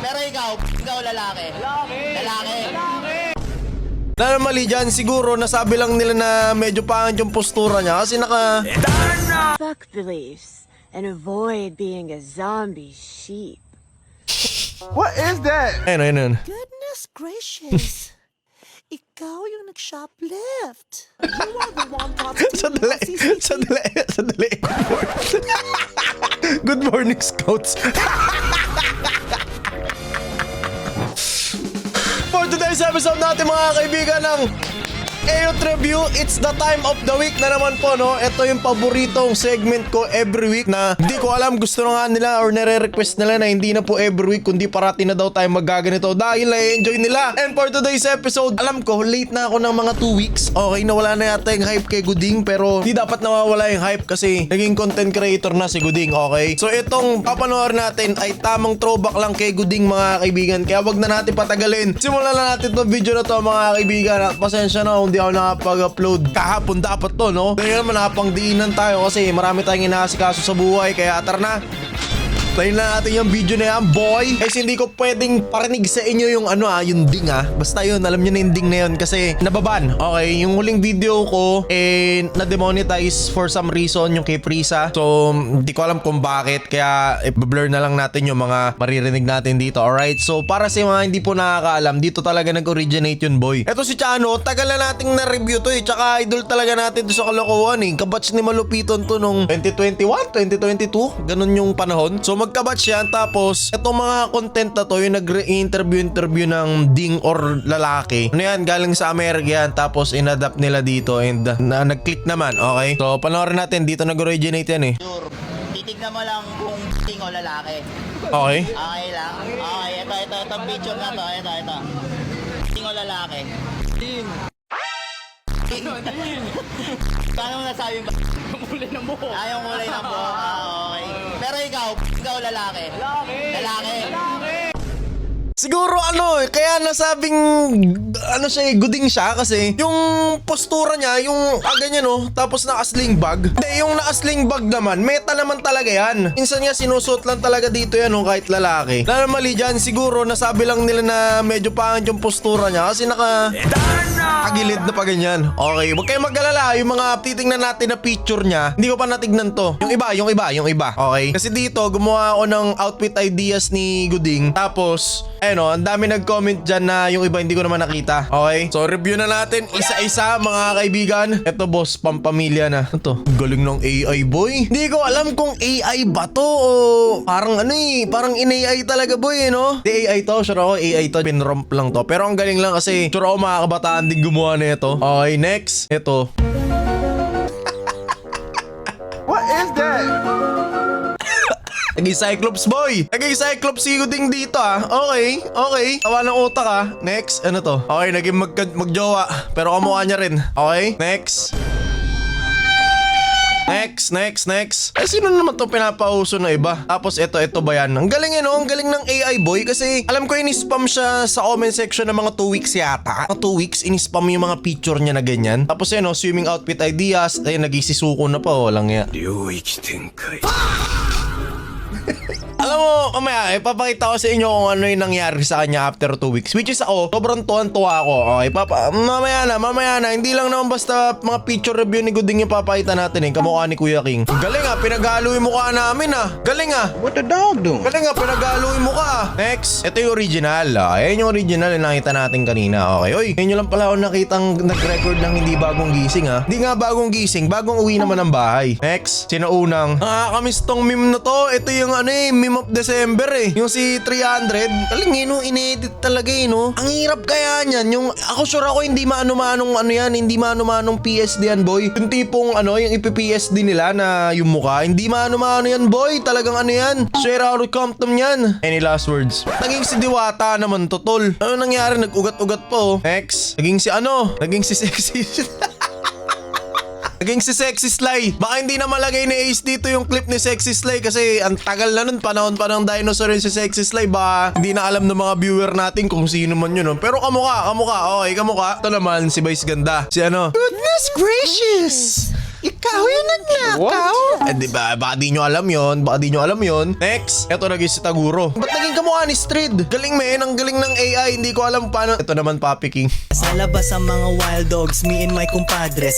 Pero ikaw lalaki. Lalaki. Na mali dyan, siguro nasabi lang nila na medyo pangit yung postura niya kasi Fuck beliefs and avoid being a zombie sheep. ayun. Goodness gracious. Ikaw yung nag-shoplift. You are the one Sadali. Good morning, Scouts. For today's episode natin mga kaibigan ng AO Review, it's the time of the week na naman po, no? Ito yung paboritong segment ko every week na hindi ko alam, gusto na nga nila or nare-request nila na hindi na po every week kundi parati na daw tayo maggaganito dahil na-enjoy nila. And for today's episode, alam ko, late na ako ng mga 2 weeks. Okay, nawala na yata yung hype kay Gooding pero di dapat nawawala yung hype kasi naging content creator na si Gooding, okay? So itong papanoorin natin ay tamang throwback lang kay Gooding mga kaibigan. Kaya wag na natin patagalin. Simulan na natin itong video na to mga kaibigan. Pasensya na hindi ako nakapag-upload kahapon dapat to, no? Ngayon naman nakapangdiinan tayo kasi marami tayong inaasikaso sa buhay kaya tara na. Tayo na natin yung video na yan, boy. Kasi hindi ko pwedeng parinig sa inyo yung yung ding Basta yun, alam nyo na yung ding na yun kasi nababan. Okay, yung huling video ko na-demonetize for some reason yung kay Prisa. So, hindi ko alam kung bakit. Kaya blur na lang natin yung mga maririnig natin dito. Alright, so para sa mga hindi po nakakaalam, dito talaga nag-originate yun, boy. Eto si Chano, tagal na nating na-review to Tsaka idol talaga natin to sa kalokohan Kabatch ni Malupiton to nung 2021, 2022. Ganun yung panahon. So, magkabatch yan tapos itong mga content na to yung nag-interview ng ding or lalaki yan galing sa Amerika yan tapos inadapt nila dito and nag-click naman. Okay, so panoorin natin dito nag-originate yan Sure. Titignan mo lang kung ding o lalaki. Okay, Okay lang. Okay, ito picture na to. Ito. Ding o lalaki. Ding. Paano mo nasabi ba? Yung kulay ng buhok. Yung kulay ng buhok. Okay. Pero ikaw lalaki. Lalaki. siguro kaya nasabing Gooding siya kasi yung postura niya yung ganyan tapos naka-sling bag. Hindi, yung naka-sling bag naman meta naman talaga yan. Minsan nga sinusuot lang talaga dito yan kahit lalaki. Na mali dyan, siguro nasabi lang nila na medyo pangit yung postura niya kasi nakagilid na pa ganyan. Okay, huwag kayong mag-alala. Yung mga titingnan natin na picture niya, hindi ko pa natignan to. Yung iba. Okay, kasi dito gumawa ako ng outfit ideas ni Gooding. Tapos ang dami nag-comment dyan na yung iba hindi ko naman nakita. Okay, so review na natin isa-isa mga kaibigan. Ito boss, pampamilya na. Ito, galing ng AI, boy. Hindi ko alam kung AI ba to o parang parang in-AI talaga, boy, no? Di AI to, sure ako AI to, pinromp lang to. Pero ang galing lang kasi sure ako mga kabataan din gumawa na ito. Okay, next, ito. What is that? Naging Cyclops, boy. Naging Cyclops si Gooding dito Okay. Tawa ng utak Next, ano to? Okay, naging magjowa. Pero kamukha niya rin. Okay, next. Next. Sino naman to pinapauso na iba? Tapos ito ba yan? Ang galing ang galing ng AI, boy. Kasi alam ko in-spam siya sa comment section ng mga 2 weeks yata. Mga 2 weeks, in-spam yung mga picture niya na ganyan. Tapos swimming outfit ideas. Ayun, nag-isisuko na pa. Walang ya. Alam mo, mamaya, ipapakita ko sa inyo kung ano yung nangyari sa kanya after 2 weeks. Which is ako, sobrang tuwan-tuwa ako. Okay, mamaya na. Hindi lang naman basta mga picture review ni Gooding yung papakita natin kamukha ni Kuya King. Galing pinaghalo yung mukha namin Galing What the dog doing? Galing pinaghalo yung mukha Next, ito yung original. Ayan yung original na nakita natin kanina. Okay, oy, ngayon lang pala ako nakitang nag-record ng hindi bagong gising Hindi nga bagong gising, bagong uwi naman ng bahay. Next, sino unang? Nakakamiss tong meme na to. Ito yung meme of December yung si 300. Galing in-edit talaga Ang hirap kaya niyan. Yung ako sure ako hindi maano-manong hindi maano-manong PSD yan, boy. Yung tipong yung ipi-PSD nila na yung mukha, hindi maano-mano yan, boy. Talagang yan. Share out comptom yan. Any last words? Naging si Diwata naman to, tol. Ano nangyari? Nag-ugat-ugat po. Next. Naging si Sexy. Naging si Sexy Sly. Baka hindi na malagay ni Ace dito yung clip ni Sexy Sly kasi ang tagal na nun, panahon pa ng dinosaur yun si Sexy Sly. Baka hindi na alam ng mga viewer natin kung sino man yun. Pero kamukha. Okay, kamukha. Ito naman si Vice Ganda. Si Goodness gracious. Ikaw yung nagnakaw? Eh di ba, baka di nyo alam yon, baka di nyo alam yon. Next, eto naging si Taguro. Ba't naging kamukha ni Strid? Galing men, ang galing ng AI, hindi ko alam paano. Ito naman Papi King. Sa labas ang mga wild dogs, me and my compadres.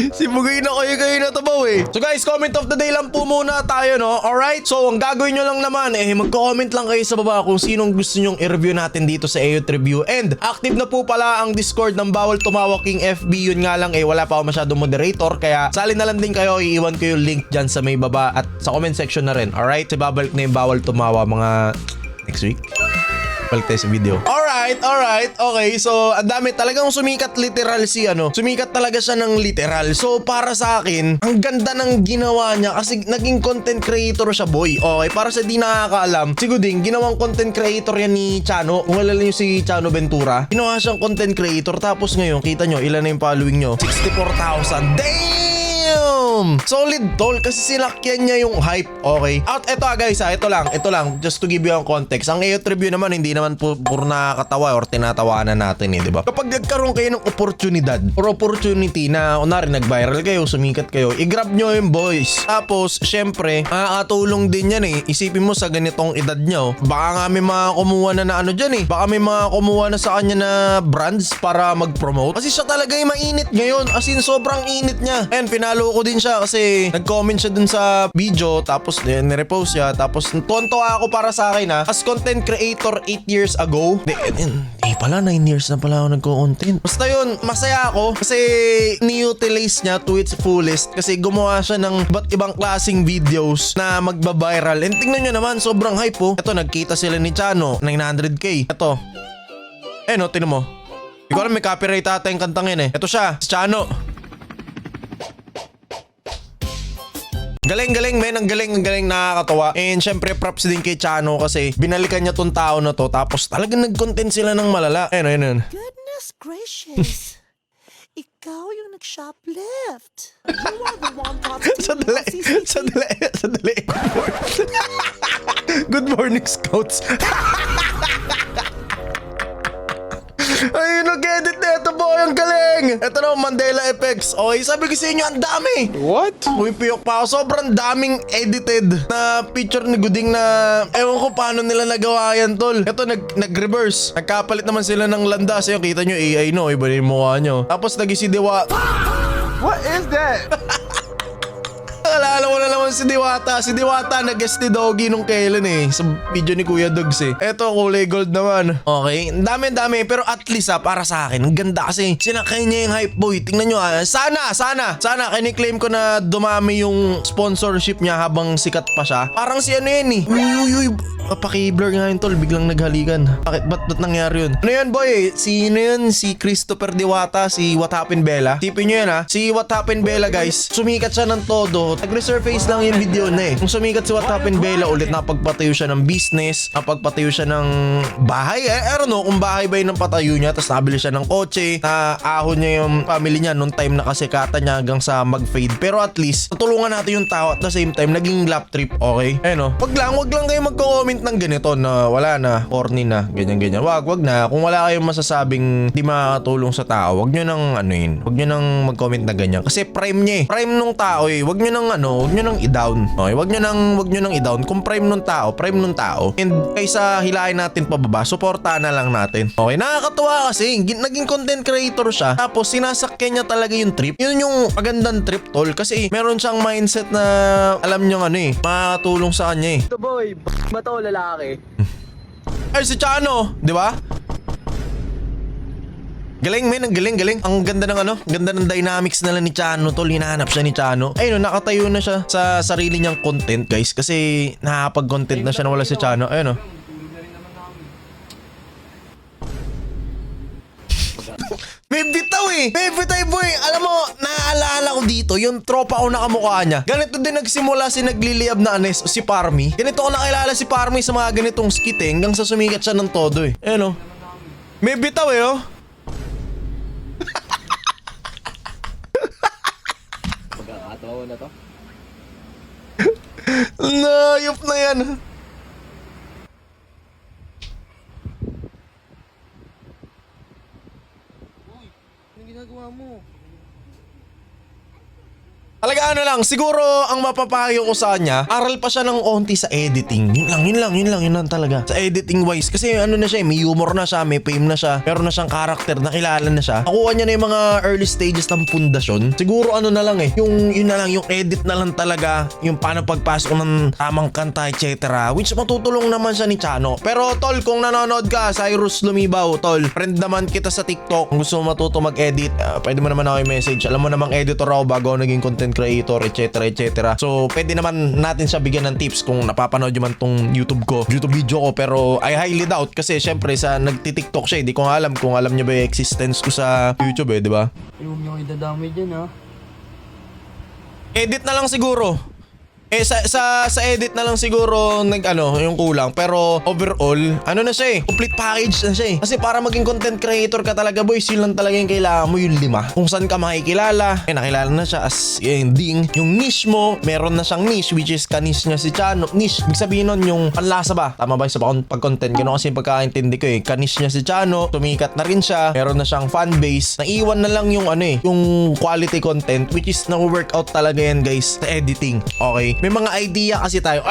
Si Bugay na kayo na tabaw eh. So guys, comment of the day lang po muna tayo, no? Alright, so ang gagawin nyo lang naman magko-comment lang kayo sa baba kung sinong gusto nyong i-review natin dito sa AOT Review. And active na po pala ang Discord ng Bawal Tumawa King FB. Yun nga lang wala pa ako masyadong moderator, kaya sali na lang din kayo. Iiwan ko yung link dyan sa may baba at sa comment section na rin. Alright, so babalik na yung Bawal Tumawa mga next week. Balik tayo sa video. Alright. Okay, so ang dami talagang sumikat literal si Sumikat talaga siya ng literal. So para sa akin, ang ganda ng ginawa niya kasi naging content creator siya, boy. Okay, para sa di nakakaalam, si Guding, ginawang content creator yan ni Chano. Kung alala niyo si Chano Ventura, ginawa siyang content creator. Tapos ngayon, kita nyo, ilan na yung following nyo? 64,000. Damn! Solid tol kasi sinakyan niya yung hype. Okay. At eto guys ito lang just to give you ang context. Ang AOT Review naman hindi naman puro nakakatawa or tinatawanan natin di ba? Kapag nagkaroon kayo ng oportunidad or opportunity na unari nag-viral kayo, sumikat kayo, i-grab nyo yung boys. Tapos syempre, makakatulong din yan Isipin mo sa ganitong edad nyo, baka nga may mga kumuha na dyan baka may mga kumuha na sa kanya na brands para mag-promote. Kasi siya talaga yung mainit ngayon. As in sobrang init niya. And pinalo ko din siya kasi nag-comment siya dun sa video tapos nirepost siya tapos tuwan-tuwa ako para sa akin as content creator 8 years ago. Pala 9 years na pala ako nagko-content. Basta yun, masaya ako kasi ni-utilize niya to its fullest kasi gumawa siya ng iba't ibang klaseng videos na magba-viral. And tingnan nyo naman, sobrang hype Ito, nagkita sila ni Chano, 900k. Ito. Tinan mo. Hindi ko alam, may copyright ata yung kantang yun Ito siya, si Chano. Galing men, ang galing nakakatawa. And syempre props din kay Chano kasi binalikan niya tong tao na to tapos talagang nag-content sila ng malala. Ayun. Goodness gracious. Ikaw yung nag-shoplift. You are the one Sadali. Good morning, Scouts. Ayun, nag-edit na ito boy, ang galing. Ito na, Mandela Effects. Okay, sabi ko sa inyo, ang dami. What? Pumipiyok pa ako, sobrang daming edited na picture ni Guding na ewan ko paano nila nagawa yan, tol. Ito, nag-reverse. Nagkapalit naman sila ng landas. Ayun, kita nyo, AI no, iba na yung mukha nyo. Tapos naging si Dewa. What is that? Alala ko na naman si Diwata. Si Diwata nag-guest ni Doggy nung kailan sa video ni Kuya Dogs Eto, kulay gold naman. Okay, dami pero at least para sa akin, ang ganda kasi sinakay niya yung hype boy. Tingnan nyo sana kiniklaim ko na dumami yung sponsorship niya habang sikat pa siya. Parang si Uy, paki-blur nga yun tol, biglang naghalikan. Bakit? Ba't nangyari yun? Ano yan boy? Sino yun? Si Christopher Diwata, si What Happened Bella. Tipin nyo yan si What Happened Bella guys, sumikat siya ng todo. Nag-resurface lang yung video na Kung sumikat si What Happened Bella ulit, napagpatayo siya ng business, napagpatayo siya ng bahay. I don't know kung bahay ba yun ang patayo niya, tapos nabili siya ng kotse, na ahon niya yung family niya nung time na kasikatan niya hanggang sa mag-fade. Pero at least, tutulungan natin yung tao at the same time, naging lap trip, okay? Wag lang kayo magko-comment ng ganito na wala na, corny na, ganyan. Wag na. Kung wala kayong masasabing di makatulong sa tao, wag nyo nang wag nyo nang mag-comment na ganyan. Kasi prime niya prime nung tao wag nyo nang i-down. Okay, wag nyo nang i-down. Kung prime nung tao. And kaysa hilahin natin pababa, suportahan na lang natin. Okay, nakakatuwa kasi naging content creator siya. Tapos sinasakyan niya talaga yung trip. Yun yung magandang trip tol kasi meron siyang mindset na alam nyo makakatulong sa kanya Ito boy, ba to lalaki? Ay, si Chano, di ba? Galing men, ang galing. Ang ganda ng ganda ng dynamics nila ni Chano tol, hinahanap siya ni Chano. Ayun, nakatayo na siya sa sarili niyang content guys kasi nakakapag-content na siya na wala si Chano. Ayun May bitaw boy. Alam mo, naaalala ko dito yung tropa ko na kamukha niya. Ganito din nagsimula si nagliliyab na si Parmy. Ganito ko nakilala si Parmy sa mga ganitong skit hanggang sa sumikat siya ng todo Ayun May bitaw Pagkakatawa na to. Nayop na yan. Anong ginagawa mo? Talaga ano lang, siguro ang mapapayo ko sa kanya, aral pa siya ng konti sa editing. Yun lang talaga. Sa editing wise. Kasi ano na siya, may humor na siya, may fame na siya, meron na siyang karakter, nakilala na siya. Nakuha niya na yung mga early stages ng pundasyon. Siguro ano na lang yun na lang, yung edit na lang talaga, yung paano pagpasok ng tamang kanta, etc. Which matutulong naman siya ni Chano. Pero tol, kung nanonood ka, Cyrus Lumibaw, tol, friend naman kita sa TikTok. Kung gusto mo matuto mag-edit, pwede mo naman ako i-message. Alam mo namang editor ako bago ako naging content creator, etc. So, pwede naman natin siya bigyan ng tips kung napapanood nyo man tong YouTube video ko. Pero I highly doubt kasi syempre sa nagti-TikTok siya, di ko nga alam kung alam niya ba yung existence ko sa YouTube di ba? Huwag niyo kayo dadamay dyan, ha? Edit na lang siguro. Sa edit na lang siguro yung kulang. Pero overall, ano na siya complete package na siya Kasi para maging content creator ka talaga boys, yun lang talaga yung kailangan mo, yung 5. Kung saan ka makikilala, nakilala na siya as ending. Yung niche mo, meron na siyang niche which is kanis niya si Chano. Niche, ibig sabihin nun yung panlasa ba? Tama ba sa pag-content? Gano'n kasi yung pagkakaintindi ko Kanis niya si Chano, tumikat na rin siya, meron na siyang fanbase. Naiwan na lang yung yung quality content which is na-workout talaga yan guys sa editing. Okay? May mga idea kasi tayo.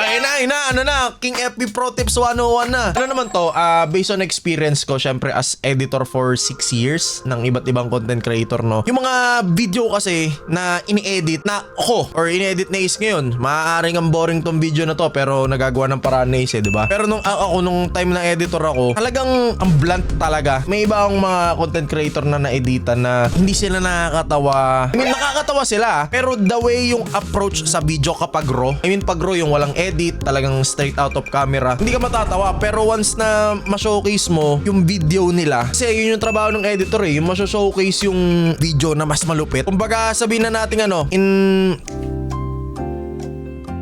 King FB Pro Tips 101 na. Ano naman to? Based on experience ko, syempre as editor for 6 years ng iba't ibang content creator, no? Yung mga video kasi na ini-edit na ini-edit na Ace ngayon. Maaaring ang boring tong video na to pero nagagawa ng paraan na Ace, diba? Pero nung time na editor ako, talagang ang blunt talaga. May iba akong mga content creator na na-editan na hindi sila nakakatawa. I mean, nakakatawa sila pero the way yung approach sa video kapag pag raw yung walang edit, talagang straight out of camera, hindi ka matatawa. Pero once na ma-showcase mo yung video nila, kasi yun yung trabaho ng editor yung ma-showcase yung video na mas malupit. Kumbaga sabihin na natin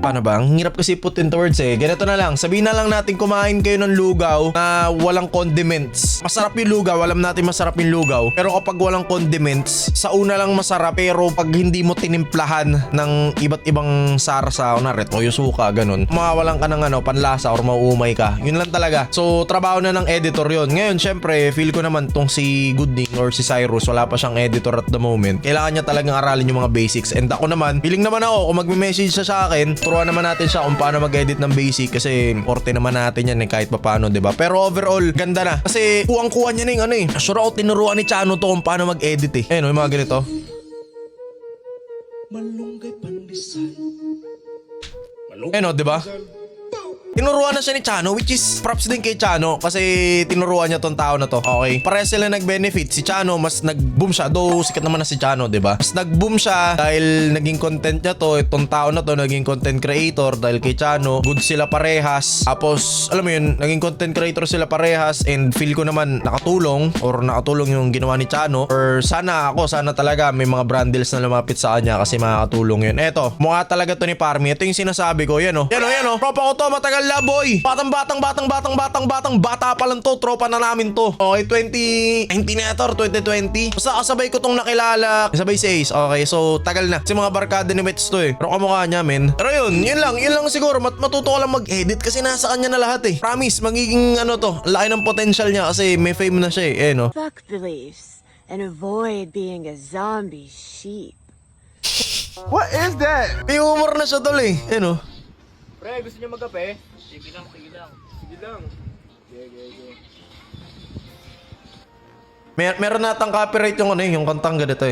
paano ba? Ang hirap kasi put into words Ganito na lang. Sabihin na lang natin kumain kayo ng lugaw na walang condiments. Masarap yung lugaw. Alam natin masarap yung lugaw. Pero kapag walang condiments, sa una lang masarap. Pero pag hindi mo tinimplahan ng iba't ibang sarsa o na toyo, suka, ganun, mawalan ka ng panlasa or mauumay ka. Yun lang talaga. So, trabaho na ng editor yun. Ngayon, syempre, feel ko naman tong si Gooding or si Cyrus, wala pa siyang editor at the moment. Kailangan niya talagang aralin yung mga basics. And ako naman, feeling naman ako, kung magme-message siya sa akin, turuan naman natin siya kung paano mag-edit ng basic kasi orte naman natin yan kahit paano, diba? Pero overall, ganda na. Kasi kuwang-kuha niya na yung sure ako tinuruan ni Chano to kung paano mag-edit yung mga ganito. Diba? Tinuruan na siya ni Chano, which is props din kay Chano kasi tinuruan niya tong tao na to. Okay. Pareha sila nag-benefit. Si Chano mas nag-boom siya. Though sikat naman na si Chano, diba? Mas nag-boom siya dahil naging content niya to. Itong tao na to naging content creator dahil kay Chano. Good sila parehas. Tapos, alam mo yun, naging content creator sila parehas and feel ko naman nakatulong yung ginawa ni Chano. Or sana talaga may mga brand deals na lumapit sa kanya kasi makakatulong yun. Eto, mukha talaga to ni Parmi. Ito yung sinasabi ko. Yan o. Tropa ko to, matagal la boy. Batang bata pa lang to. Tropa na namin to. Okay, 2019 na ito or 2020. Basta kasabay ko tong nakilala. Kasabay si Ace. Okay, so tagal na. Kasi mga barkada ni Mets to Pero kamukha niya, men. Pero yun lang siguro. Matuto ko lang mag-edit kasi nasa kanya na lahat Promise, magiging laki ng potential niya kasi may fame na siya no? Fuck beliefs and avoid being a zombie sheep. What is that? May humor na siya tol no? Pre, gusto niyo magkape? Sige lang. Meron natang copyright yung yung kantang ganito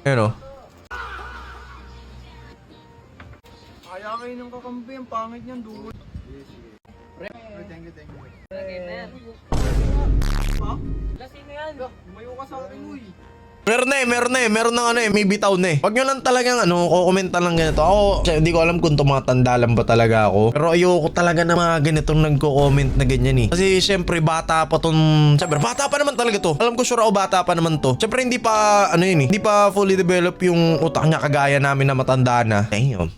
Kaya kayo ng kakampi, ang pangit niyan, dulo. Pre, thank you. Ha? Lasing na yan. Umayo ka sa akin, uy. Meron ng may bitaw na Wag nyo lang talagang kukomenta lang ganito. Ako, hindi ko alam kung tumatanda lang ba talaga ako. Pero ayoko talaga na mga ganitong nagko-comment na ganyan Kasi syempre bata pa bata pa naman talaga to. Alam ko sure ako bata pa naman to. Syempre hindi pa, hindi pa fully develop yung utak niya kagaya namin na matanda na. Damn.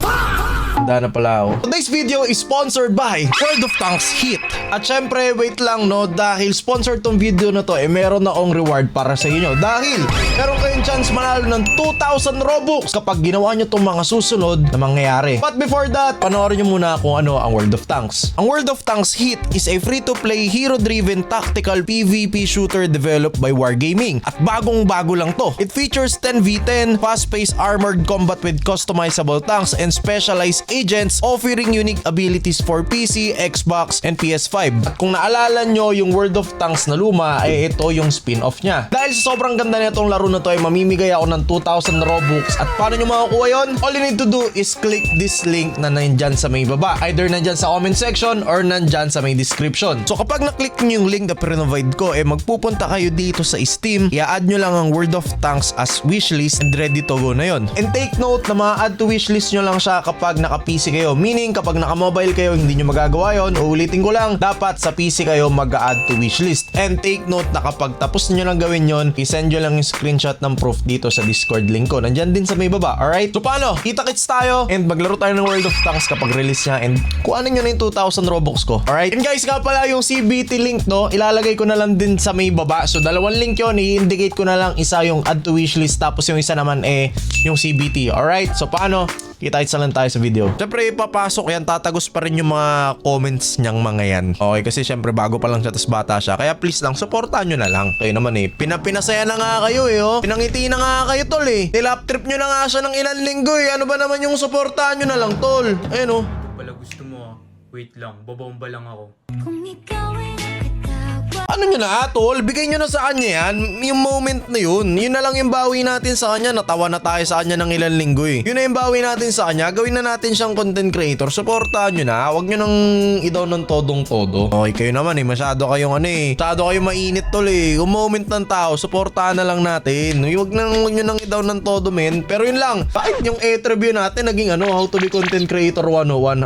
Handa na pala ako. Today's video is sponsored by World of Tanks Heat. At syempre, wait lang no, dahil sponsored tong video na to, meron akong reward para sa inyo. Dahil meron kayong chance manalo ng 2,000 Robux kapag ginawa nyo tong mga susunod na mangyayari. But before that, panoorin nyo muna kung ano ang World of Tanks. Ang World of Tanks Heat is a free-to-play, hero-driven, tactical PvP shooter developed by Wargaming. At bagong-bago lang to. It features 10v10, fast-paced armored combat with customizable tanks and specialized agents offering unique abilities for PC, Xbox, and PS5. At kung naalala nyo yung World of Tanks na luma, ay ito yung spin-off niya. Dahil sa sobrang ganda nitong laro na to ay mamimigay ako ng 2,000 Robux. At paano nyo makakuha yun? All you need to do is click this link na nandyan sa may baba. Either nandyan sa comment section or nandyan sa may description. So kapag na-click nyo yung link na pinrovide ko, magpupunta kayo dito sa Steam, i-add nyo lang ang World of Tanks as wishlist and ready to go na yon. And take note na ma-add to wishlist nyo lang siya kapag naka-PC kayo. Meaning kapag naka-mobile kayo, hindi nyo magagawa yon. Uulitin ko lang, dapat sa PC kayo mag-add to wishlist. And take note na kapag tapos nyo lang gawin yon, i-send nyo lang yung screenshot ng proof dito sa Discord link ko. Nandyan din sa may baba, alright? So paano? Kita-kits tayo and maglaro tayo ng World of Tanks kapag release niya and kuhanin nyo na yung 2,000 Robux ko, alright? And guys, nga pala yung CBT link, no? Ilalagay ko na lang din sa may baba. So dalawang link yun, i-indicate ko na lang isa yung add to wishlist tapos yung isa naman yung CBT, alright? So paano? Kita-kits na lang tayo sa video. Siyempre ipapasok yan, tatagos pa rin yung mga comments niyang mga yan. Okay, kasi siyempre bago pa lang siya, tas bata siya. Kaya please lang, supportahan nyo na lang. Kayo naman pinapinasaya na nga kayo oh. Pinangiti na nga kayo tol Nilap trip nyo na nga siya ng ilang linggo Ano ba naman yung supportahan nyo na lang tol? Ayun Pala gusto mo Wait lang, babomba lang ako. Ano nyo na tol? Bigay nyo na sa kanya yan. Yung moment na yun. Yun na lang yung bawi natin sa kanya. Natawa na tayo sa kanya ng ilang linggo Yun na yung bawi natin sa kanya. Gawin na natin siyang content creator. Supportahan nyo na. Huwag nyo nang idaw ng todong-todo. Okay, kayo naman Masyado kayong Masyado kayong mainit tol Yung moment ng tao, supportahan na lang natin. Huwag nyo nang idaw ng todo men. Pero yun lang. Bakit yung review natin naging how to be content creator 101?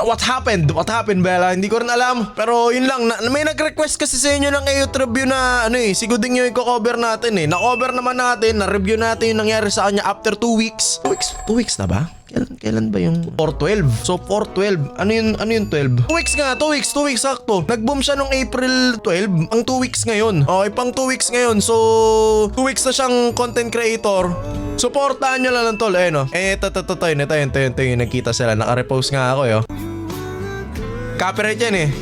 What happened? What happened Bella? Hindi ko rin alam. Pero yun lang. May nag-request kasi sa inyo ng review na si Guding yung i-cover natin Na-cover naman natin, na-review natin yung nangyari sa kanya after 2 weeks. 2 weeks na ba? Kailan ba yung 4/12? So 4/12. Ano yung 12? 2 weeks nga, 2 weeks sakto. Nag-boom siya nung April 12. Ang 2 weeks ngayon. Okay, pang 2 weeks ngayon. So 2 weeks na siyang content creator. Supportahan nyo lang tol. Ito yung nakita sila. Naka-repost nga ako Copyright yan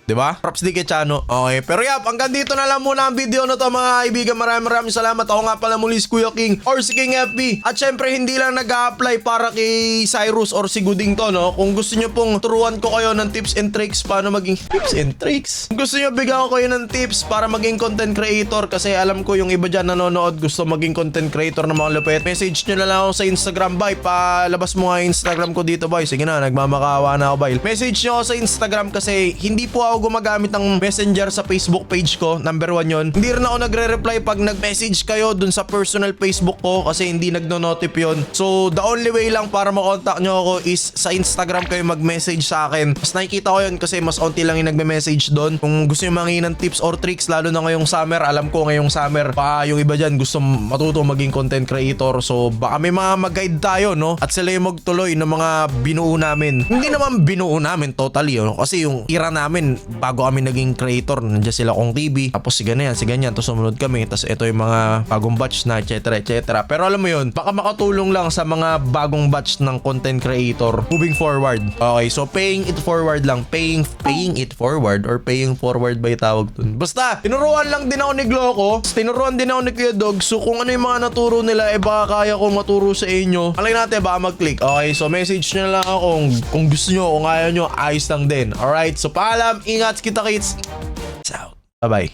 Diba? Props di kay Chano. Okay. Pero hanggang dito na lang muna ang video na to mga kaibigan. Maraming salamat. Ako nga pala muli si Kuya King or si King FB. At syempre hindi lang nag-a-apply para kay Cyrus or si Guding to Kung gusto nyo pong turuan ko kayo ng tips and tricks paano maging tips and tricks. Kung gusto nyo bigyan ko kayo ng tips para maging content creator kasi alam ko yung iba dyan nanonood gusto maging content creator ng mga lupit. Message nyo na lang ako sa Instagram boy. Palabas mo nga yung Instagram ko dito boy. Sige na, nagmamakawa na ako boy. Message nyo ako sa Instagram kasi hindi po ako gumagamit ng messenger sa Facebook page ko. Number 1 yun. Hindi rin ako nagre-reply pag nag-message kayo dun sa personal Facebook ko kasi hindi nagno-notif yun. So the only way lang para makontak nyo ako is sa Instagram kayo mag-message sa akin. Mas nakikita ko yun kasi mas onti lang yung nagme-message doon. Kung gusto nyo mangingin ng tips or tricks lalo na ngayong summer. Alam ko ngayong summer pa yung iba dyan gusto matuto maging content creator. So baka may mga mag-guide tayo At sila yung magtuloy ng mga binuo namin. Hindi naman binuo namin totally kasi yung ira namin bago kami naging creator, nandiyan sila Kong TV. Tapos si ganyan, tapos sumunod kami. Tapos ito yung mga bagong batch na etc. Pero alam mo yun, baka makatulong lang sa mga bagong batch ng content creator moving forward. Okay, so paying it forward lang. Paying it forward or paying forward ba yung tawag dun? Basta, tinuruan lang din ako ni Gloco. Tinuruan din ako ni Kuya Dog. So kung ano yung mga naturo nila, baka kaya kong maturo sa inyo. Alay natin, baka mag-click. Okay, so message nyo lang ako kung gusto nyo, kung ayaw nyo, ayos lang din. Alright, so paalam, ingat kita kids. Out. Bye-bye.